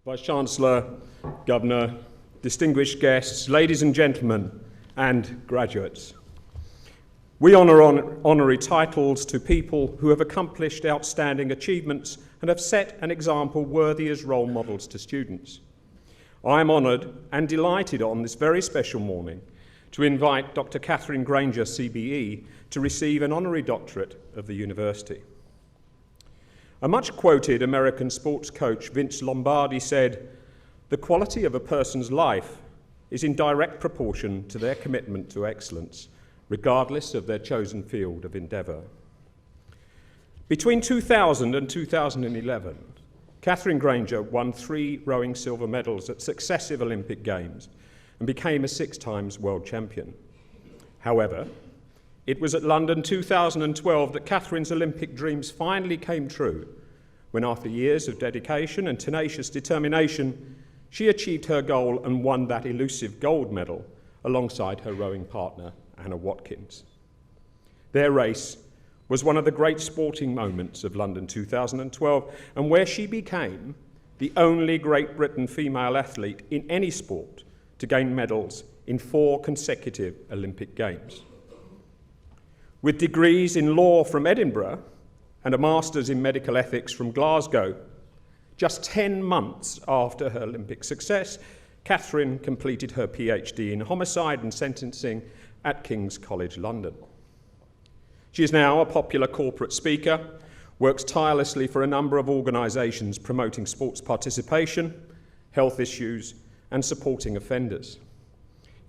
Vice-Chancellor, Governor, distinguished guests, ladies and gentlemen, and graduates. We honour honorary titles to people who have accomplished outstanding achievements and have set an example worthy as role models to students. I am honoured and delighted on this very special morning to invite Dr. Katherine Grainger CBE to receive an honorary doctorate of the university. A much-quoted American sports coach, Vince Lombardi, said, "The quality of a person's life is in direct proportion to their commitment to excellence, regardless of their chosen field of endeavour." Between 2000 and 2011, Katherine Grainger won 3 rowing silver medals at successive Olympic Games and became a 6-time world champion. However, it was at London 2012 that Katherine's Olympic dreams finally came true, when after years of dedication and tenacious determination, she achieved her goal and won that elusive gold medal alongside her rowing partner, Anna Watkins. Their race was one of the great sporting moments of London 2012, and where she became the only Great Britain female athlete in any sport to gain medals in 4 consecutive Olympic Games. With degrees in law from Edinburgh and a master's in medical ethics from Glasgow, just 10 months after her Olympic success, Katherine completed her PhD in homicide and sentencing at King's College London. She is now a popular corporate speaker, works tirelessly for a number of organisations promoting sports participation, health issues, and supporting offenders.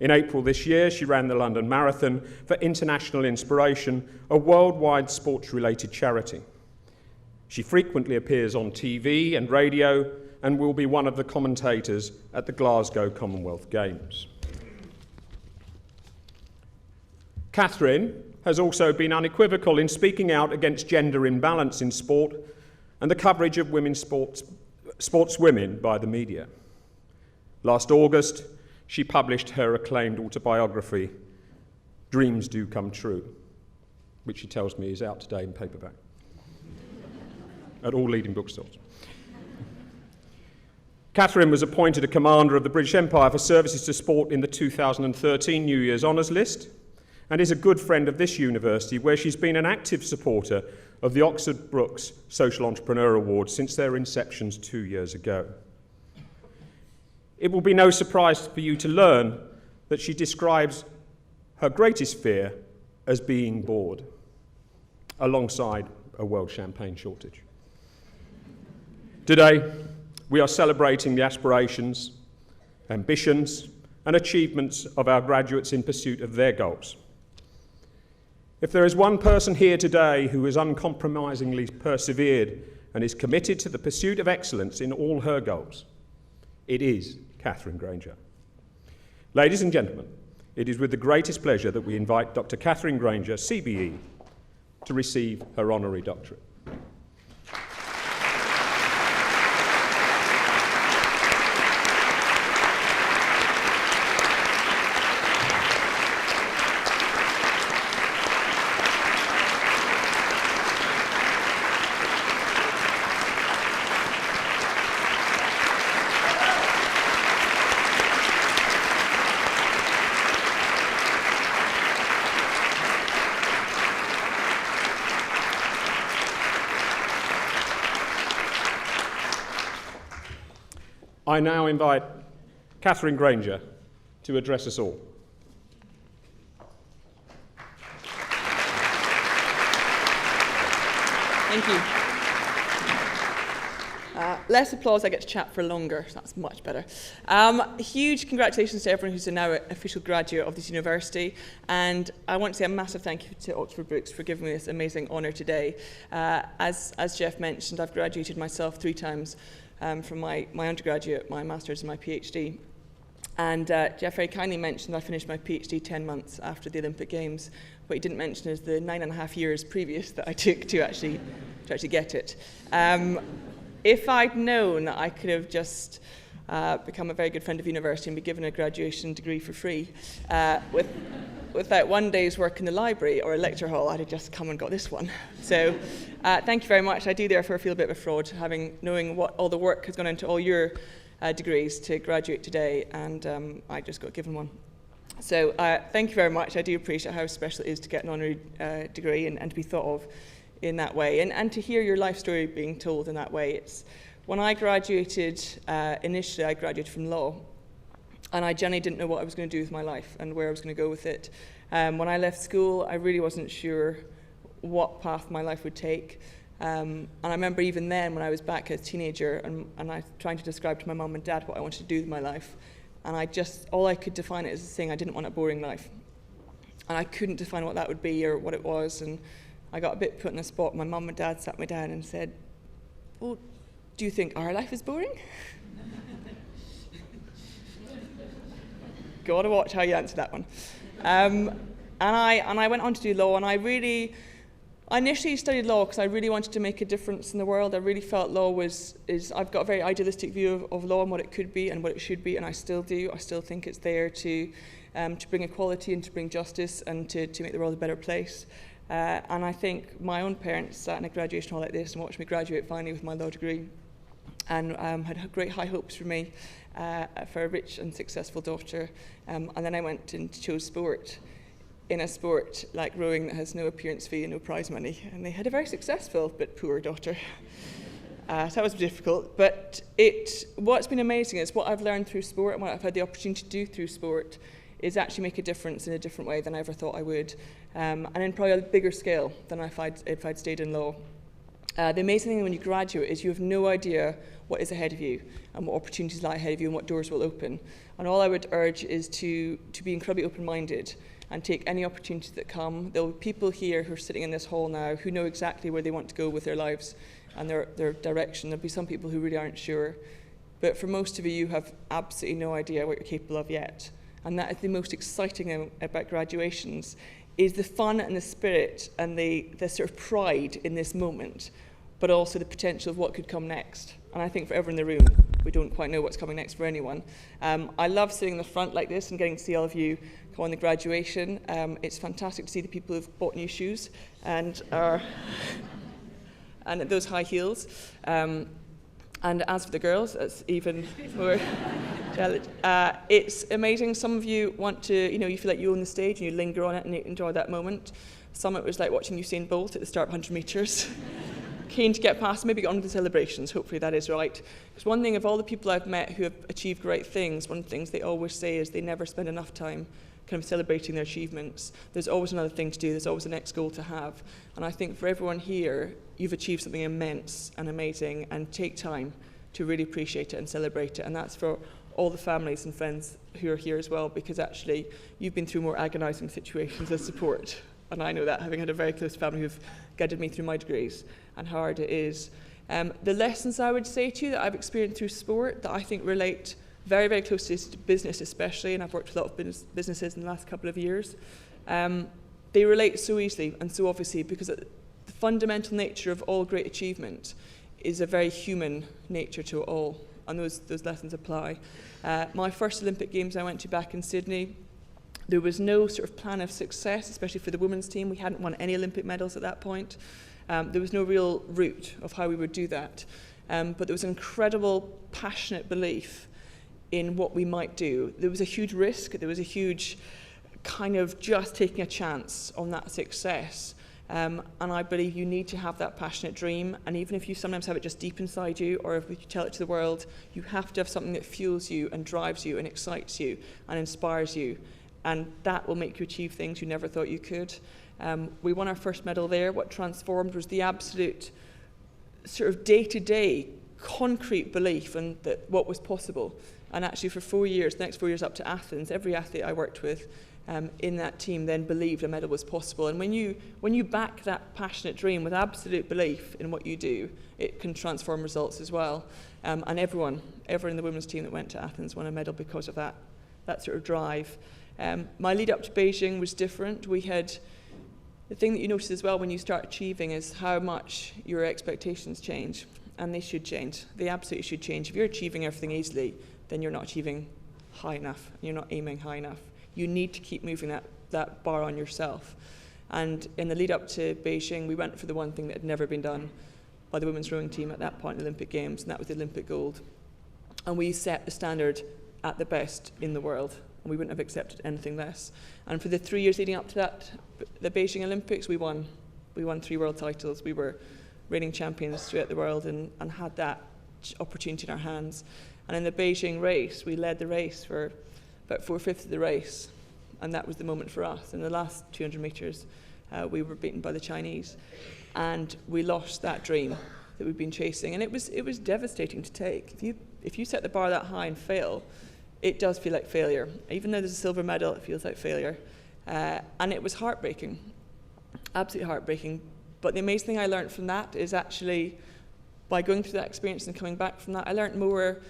In April this year, she ran the London Marathon for International Inspiration, a worldwide sports-related charity. She frequently appears on TV and radio and will be one of the commentators at the Glasgow Commonwealth Games. Katherine has also been unequivocal in speaking out against gender imbalance in sport and the coverage of women's sportswomen by the media. Last August, she published her acclaimed autobiography, Dreams Do Come True, which she tells me is out today in paperback at all leading bookstores. Katherine was appointed a Commander of the British Empire for services to sport in the 2013 New Year's Honours List and is a good friend of this university, where she's been an active supporter of the Oxford Brookes Social Entrepreneur Award since their inceptions 2 years ago. It will be no surprise for you to learn that she describes her greatest fear as being bored, alongside a world champagne shortage. Today, we are celebrating the aspirations, ambitions, and achievements of our graduates in pursuit of their goals. If there is one person here today who has uncompromisingly persevered and is committed to the pursuit of excellence in all her goals, it is Katherine Grainger. Ladies and gentlemen, it is with the greatest pleasure that we invite Dr. Katherine Grainger CBE to receive her honorary doctorate. I now invite Katherine Grainger to address us all. Thank you. Less applause, I get to chat for longer, so that's much better. Huge congratulations to everyone who's now an official graduate of this university, and I want to say a massive thank you to Oxford Brookes for giving me this amazing honour today. As Jeff mentioned, I've graduated myself 3 times from my undergraduate, my master's and my PhD. And Jeff very kindly mentioned I finished my PhD 10 months after the Olympic Games. What he didn't mention is the 9.5 years previous that I took to actually get it. If I'd known that I could have just become a very good friend of university and be given a graduation degree for free without one day's work in the library or a lecture hall, I'd have just come and got this one. So thank you very much. I do therefore feel a bit of a fraud, knowing what all the work has gone into all your degrees to graduate today, and I just got given one. So thank you very much. I do appreciate how special it is to get an honorary degree and to be thought of in that way, and to hear your life story being told in that way. When I graduated, initially I graduated from law, and I genuinely didn't know what I was going to do with my life and where I was going to go with it. When I left school, I really wasn't sure what path my life would take. And I remember even then, when I was back as a teenager, and I trying to describe to my mum and dad what I wanted to do with my life, and all I could define it as saying I didn't want a boring life. And I couldn't define what that would be or what it was, and I got a bit put in a spot. My mum and dad sat me down and said, well, do you think our life is boring? Got to watch how you answer that one. And I went on to do law, and I initially studied law because I really wanted to make a difference in the world. I really felt law I've got a very idealistic view of law and what it could be and what it should be, and I still do. I still think it's there to bring equality and to bring justice and to make the world a better place. And I think my own parents sat in a graduation hall like this and watched me graduate finally with my law degree, and had great high hopes for me, for a rich and successful daughter. And then I went and chose sport, in a sport like rowing that has no appearance fee and no prize money. And they had a very successful but poor daughter. So that was difficult. But what's been amazing is what I've learned through sport and what I've had the opportunity to do through sport is actually make a difference in a different way than I ever thought I would. And in probably a bigger scale than if I'd stayed in law. The amazing thing when you graduate is you have no idea what is ahead of you and what opportunities lie ahead of you and what doors will open. And all I would urge is to be incredibly open-minded and take any opportunities that come. There will be people here who are sitting in this hall now who know exactly where they want to go with their lives and their direction. There'll be some people who really aren't sure. But for most of you, you have absolutely no idea what you're capable of yet. And that is the most exciting thing about graduations, is the fun and the spirit and the sort of pride in this moment, but also the potential of what could come next. And I think for everyone in the room, we don't quite know what's coming next for anyone. I love sitting in the front like this and getting to see all of you go on the graduation. It's fantastic to see the people who've bought new shoes and those high heels. And as for the girls, it's even more challenge. It's amazing. Some of you want to, you feel like you own the stage and you linger on it and you enjoy that moment. Some it was like watching Usain Bolt at the start of 100 metres. Keen to get past, maybe get on with the celebrations. Hopefully that is right. Because one thing of all the people I've met who have achieved great things, one of the things they always say is they never spend enough time kind of celebrating their achievements. There's always another thing to do. There's always a next goal to have. And I think for everyone here, you've achieved something immense and amazing, and take time to really appreciate it and celebrate it. And that's for all the families and friends who are here as well, because actually you've been through more agonising situations as support. And I know that, having had a very close family who've guided me through my degrees and how hard it is. The lessons I would say to you that I've experienced through sport that I think relate very, very closely to business especially, and I've worked with a lot of businesses in the last couple of years, they relate so easily and so obviously because the fundamental nature of all great achievement is a very human nature to it all, and those lessons apply. My first Olympic Games I went to back in Sydney, there was no sort of plan of success, especially for the women's team. We hadn't won any Olympic medals at that point. There was no real route of how we would do that. But there was an incredible, passionate belief in what we might do. There was a huge risk. There was a huge kind of just taking a chance on that success. And I believe you need to have that passionate dream. And even if you sometimes have it just deep inside you, or if you tell it to the world, you have to have something that fuels you and drives you and excites you and inspires you. And that will make you achieve things you never thought you could. We won our first medal there. What transformed was the absolute sort of day-to-day concrete belief in that what was possible. And actually for 4 years, the next 4 years up to Athens, every athlete I worked with in that team then believed a medal was possible. And when you back that passionate dream with absolute belief in what you do, it can transform results as well. And everyone in the women's team that went to Athens won a medal because of that sort of drive. My lead up to Beijing was different. We had the thing that you notice as well when you start achieving is how much your expectations change, and they should change. They absolutely should change. If you're achieving everything easily, then you're not achieving high enough. You're not aiming high enough. You need to keep moving that bar on yourself. And in the lead up to Beijing, we went for the one thing that had never been done by the women's rowing team at that point in the Olympic Games, and that was the Olympic gold. And we set the standard at the best in the world, and we wouldn't have accepted anything less. And for the 3 years leading up to that, the Beijing Olympics, we won 3 world titles. We were reigning champions throughout the world and had that opportunity in our hands. And in the Beijing race, we led the race for about 4/5 of the race, and that was the moment for us. In the last 200 metres, we were beaten by the Chinese, and we lost that dream that we've been chasing. And it was devastating to take. If you set the bar that high and fail, it does feel like failure. Even though there's a silver medal, it feels like failure. And it was heartbreaking, absolutely heartbreaking. But the amazing thing I learned from that is actually, by going through that experience and coming back from that, I learned more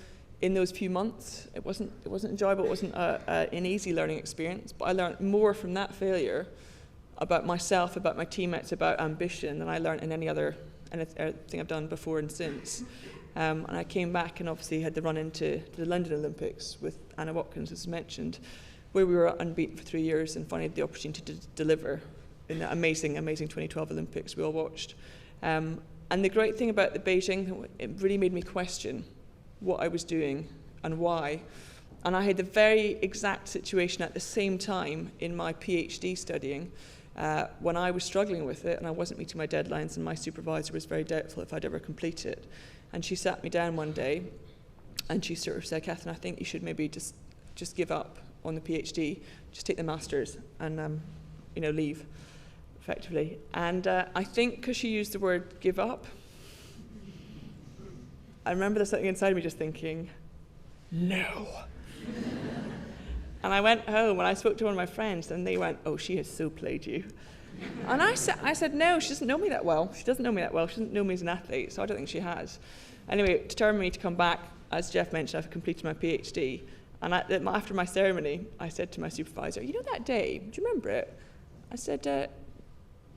in those few months. It wasn't enjoyable, it wasn't an easy learning experience, but I learned more from that failure about myself, about my teammates, about ambition than I learned in anything I've done before and since. And I came back and obviously had the run into the London Olympics with Anna Watkins, as mentioned, where we were unbeaten for 3 years and finally had the opportunity to deliver in that amazing 2012 Olympics we all watched. And the great thing about the Beijing, it really made me question what I was doing and why. And I had the very exact situation at the same time in my PhD studying when I was struggling with it and I wasn't meeting my deadlines, and my supervisor was very doubtful if I'd ever complete it. And she sat me down one day and she sort of said, "Katherine, I think you should maybe just give up on the PhD, just take the master's and leave," effectively. And I think because she used the word give up, I remember there's something inside me just thinking, no. And I went home and I spoke to one of my friends and they went, "Oh, she has so played you." And I said, "No, she doesn't know me that well. She doesn't know me that well. She doesn't know me as an athlete, so I don't think she has." Anyway, it determined me to come back. As Jeff mentioned, I've completed my PhD. And after my ceremony, I said to my supervisor, "You know that day, do you remember it?" I said,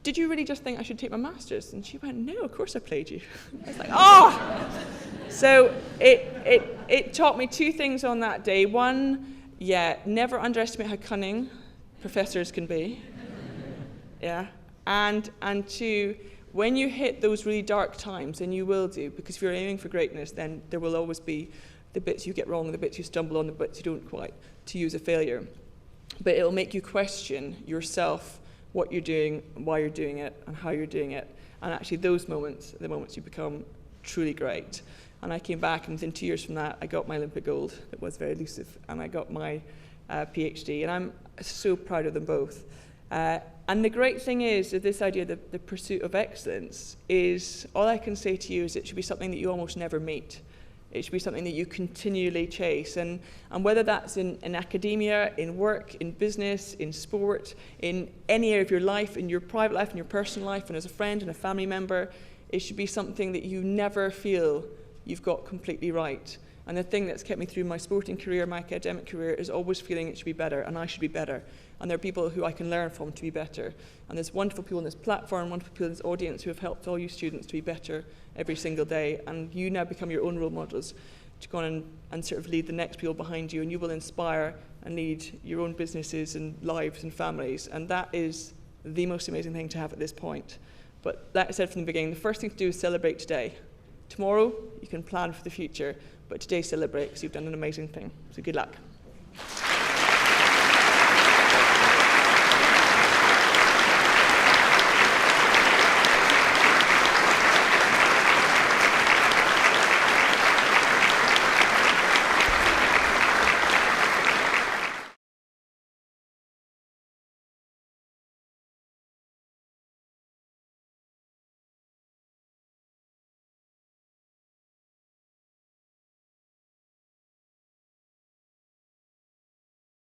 "Did you really just think I should take my master's?" And she went, "No, of course I played you." I was like, oh! So it taught me 2 things on that day. One, never underestimate how cunning professors can be. Yeah. And 2, when you hit those really dark times, and you will do, because if you're aiming for greatness, then there will always be the bits you get wrong, the bits you stumble on, the bits you don't quite, to use a failure. But it'll make you question yourself, what you're doing, why you're doing it, and how you're doing it. And actually those moments are the moments you become truly great. And I came back, and within 2 years from that, I got my Olympic gold. It was very elusive. And I got my PhD. And I'm so proud of them both. And the great thing is that this idea that the pursuit of excellence is, all I can say to you is it should be something that you almost never meet. It should be something that you continually chase. And whether that's in academia, in work, in business, in sport, in any area of your life, in your private life, in your personal life, and as a friend and a family member, it should be something that you never feel you've got completely right. And the thing that's kept me through my sporting career, my academic career, is always feeling it should be better, and I should be better. And there are people who I can learn from to be better. And there's wonderful people on this platform, wonderful people in this audience who have helped all you students to be better every single day. And you now become your own role models to go on and sort of lead the next people behind you, and you will inspire and lead your own businesses and lives and families. And that is the most amazing thing to have at this point. But like I said from the beginning, the first thing to do is celebrate today. Tomorrow, you can plan for the future, but today celebrate because you've done an amazing thing. So good luck.